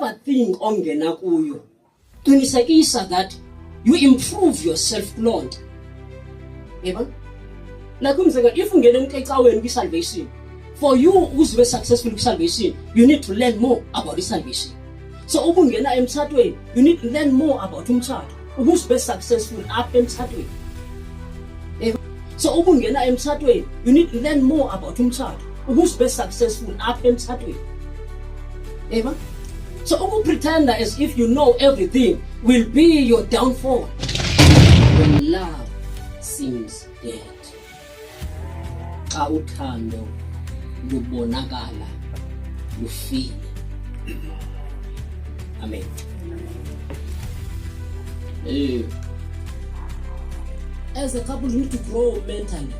whatever thing ongena kuyo, qinisekisa that you improve yourself kulonto. Yebo? Like umzekelo, if ungena ecaweni kwi-salvation, for you uzibe successful kwi-salvation, you need to learn more about salvation. So ubungena emthathweni, you need to learn more about umthatho. Ubuzibe successful apha emthathweni. Yebo? So ubungena emthathweni, you need to learn more about umthatho. Ubuzibe successful apha emthathweni. Yebo? So ukupretend as if you know everything will be your downfall when love seems dead. Xa uthando lubonakala lufile. Amen. As a couple, you need to grow mentally.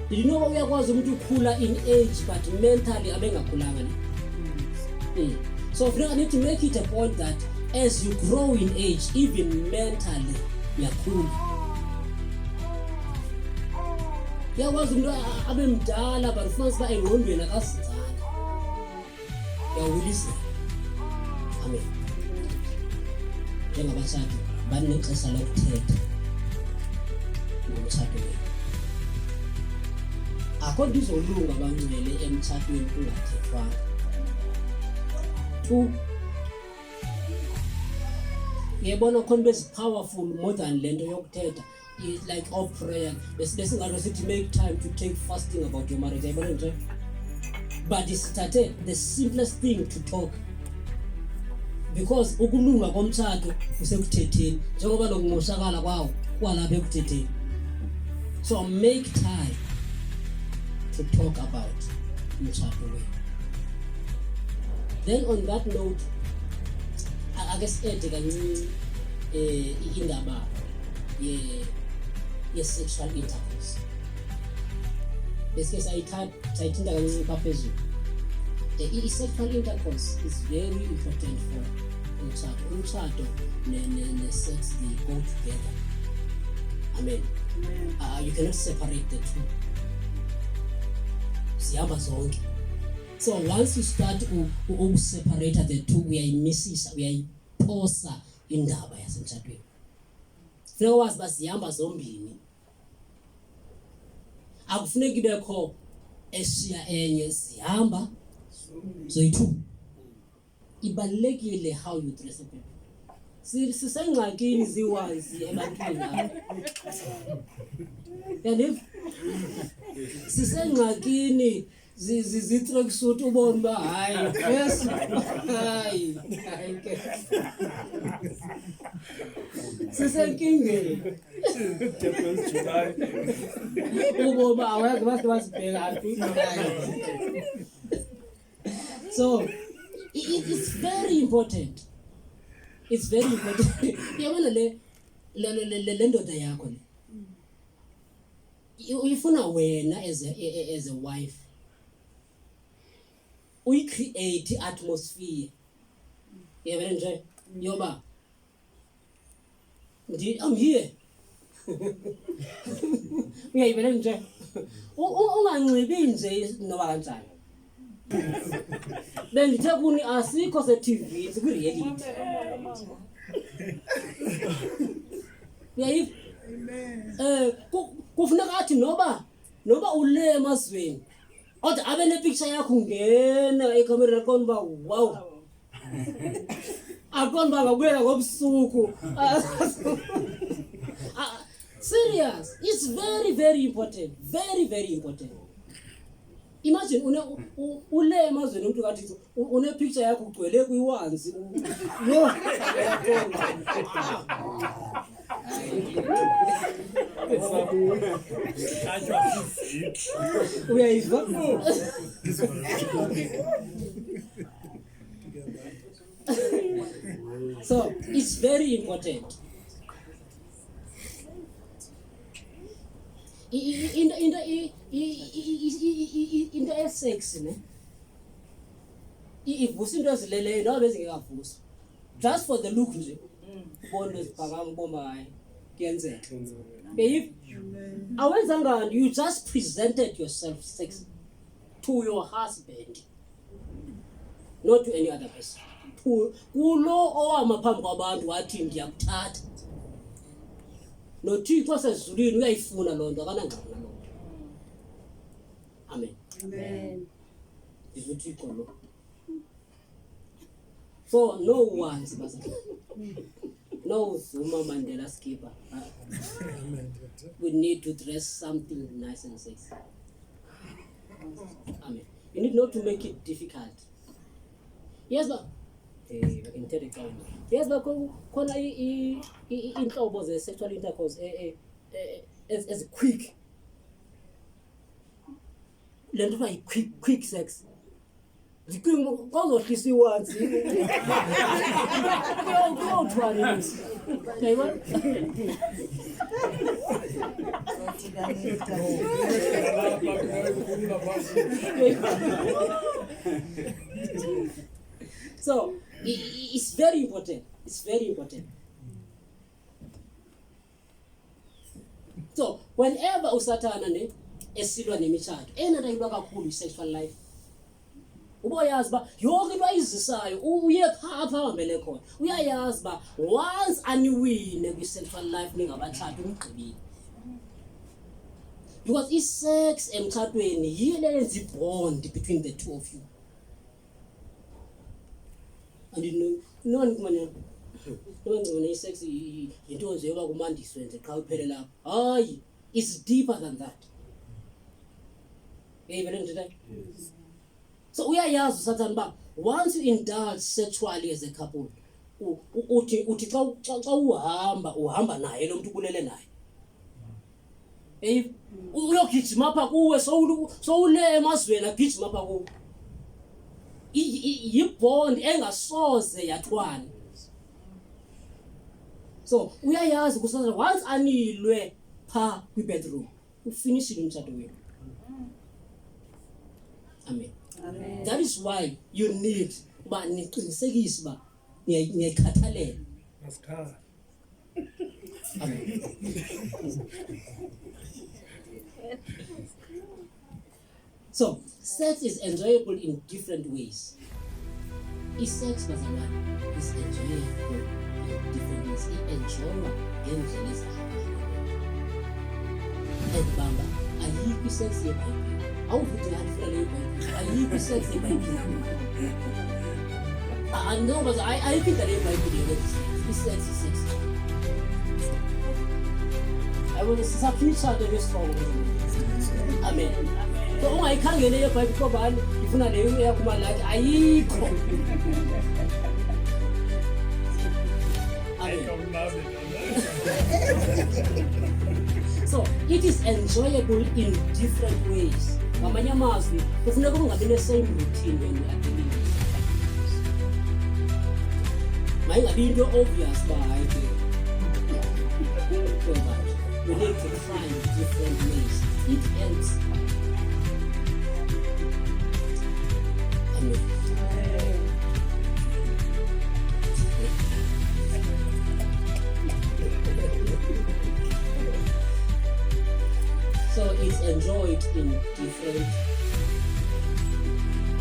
Did you know what we are going to cooler in age, but mentally abengakhulanga? So I need to make it a point that as you grow in age, even mentally, you're cool. There was no abemdala, but first by engqondweni akazinzanga. Uyawulisa. Amen. Njengabashado banexesha lokuthetha ngomtshato wethu. Akho nto izolunga bangcwele emtshatweni kungathethwanga. 2. Ngiyabona khona besi powerful more than lento yokuthetha. It's like of prayer. Besingathi sithi make time to take fasting about your marriage. Yabona nje. But it's started the simplest thing to talk. Because ukulunga komtshato usekuthetheni njengoba lokumoshakala kwawo kwalapha ekuthetheni. So make time to talk about umtshato wethu. Then on that note, I guess kancinci indaba ye-sexual intercourse. Besike sayithinta kancinci phezulu. I-sexual intercourse is very important for umtshato. Umtshato ne-sex, they go together. Amen. You cannot separate the two. Zihamba zonke. So once you start to separate the two, uyayiphosa indaba yasemtshadweni. Funeka wazi bazihamba zombini. Akufuneki bekho eshiya enye, zihamba zoyi-2. Ibalulekile how you dress people. Sisengxakini ziwazi ebantwini apha. Yani sisengxakini zi-tracksuit ubone ba hayi yes hayi sisenkingeni uboba aweke basibheka aphi. So it's very important. It's very important. Yabona le ndoda yakho le uyifuna wena as a wife create atmosphere. Yabona nje yoba I'm here. Uyayibona nje unganxibi nje noba kanjani. Bengithe kuni asikho se-TV siku-reality. Amen. Kufuneka athi noba ule emazweni kodwa abe nepicture yakho ungena ekhamereni akona uba wow. Akona uba ngabuyela ngobusuku. Serious. It's very, very important. Very, very important. Imagine ule emazweni umuntu kathi une picture yakho ugcwele kwiwanzi. No. Uyayizwa? So it's very important. In the sex ne ivusa into ezileleyo noba bezingekavusi just for the look nje ubona izibhakanga uboma hayi kuyenzeka. If awenzanga you just presented yourself sex to your husband not to any other person. Kulo owama phambi kwabantu wathi ndiyakuthatha. Nothixo wasezulwini uyayifuna loo nto akanangxaki naloo nto. Amen. Amen. Uthixo lo. So no one, no Zuma Mandela skipper. We need to dress something nice and sexy. Amen. You need not to make it difficult. Yes, but yes, but khona inhlobo ze sexual intercourse as quick. Le nto bayi quick sex. Kwazohlisa iwanzi. Kuyawuthwala isso. Yayibona? So it's very important. It's very important. So whenever usathana ne esilwa nemitshato, enanta into kakhulu sexual life. Uboyazi ba yonke into ayizisayo uye phapha hambele khona. Uyayazi ba once aniwine kwi sexual life ningabathathu umgqibile. Because i-sex emtshatweni yile yenza bond between the two of you. And you know ngimane ngone i-sex into nje yoba kumandiswe nje xa uphele lapha. Hayi, it's deeper than that. Yes. So uyayazi usathana ba once you indulge sexually as a couple uthi xa uhamba naye lo muntu kulele naye. Uyogijima apha kuwe sowule emazweni agijima apha kuwe. Yibond engasoze yathwana. So uyayazi kusathana once anilwe pha kwi bedroom ufinishile umtshato wenu. Amen. Amen. That is why you need uba niqinisekise uba niyayikhathalela. Amen. So sex is enjoyable in different ways. Sex bazalwane is enjoyable in different ways. Enjoywa ngendlela ezahlukeneyo. Bamba ayikho sex yeBhayibheli. Awuvuthi ngafuna leyo Bhayibheli. Ayikho sex yeBhayibheli. No, but I think that Bhayibheli is sex. I will submit to this for Amen. So ungayikhangele yeBhayibheli ngoba ifuna leyo eyakumalathi ayikho. So it is enjoyable in different ways. Ngamanye amazwi kufuneka ungabi ne-same routine when you are dealing with it. Mayingabi into obvious uba hayi ke. So that we need to find different ways. It helps. Amen. So it's enjoyed in different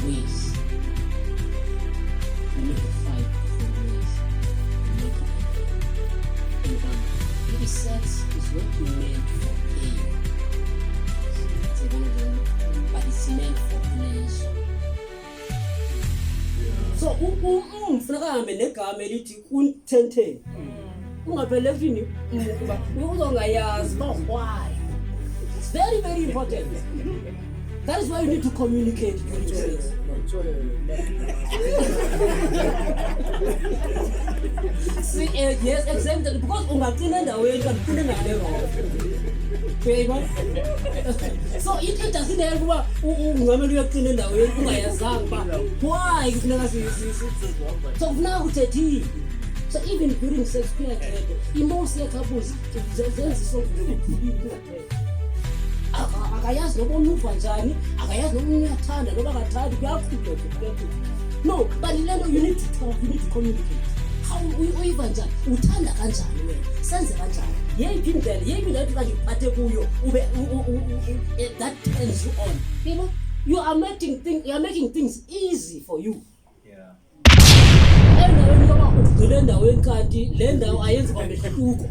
ways. We need to find different ways to make it happen. Maybe sex is what you meant for pain. But it's meant for pleasure. So funeka hambe negama elithi kuntenteni. Ungaphelefini ukuba uzongayazi ba why. It's very, very important. That is why you need to communicate during sex. See, yes, exactly. Because ungaqina endaweni kanti ufuna ngaleyo. So it doesn't help uba ungamele uyaqina endaweni ungayazanga ba why kufuneka so kufuneka kuthethile. So even during sex period, most couples zenziso akayazi noba umuva njani, akayazi noba uyathanda noba akathandi kuyakhuleka. No, but lento you need to talk, you need to communicate. How uyiva njani, uthanda kanjani wena, senze kanjani. Yeyiphi indlela ethi kanti uphathe kuyo ube that turns you on. You know, you are making things easy for you. kanti le ndawo ayenzi kwamehluko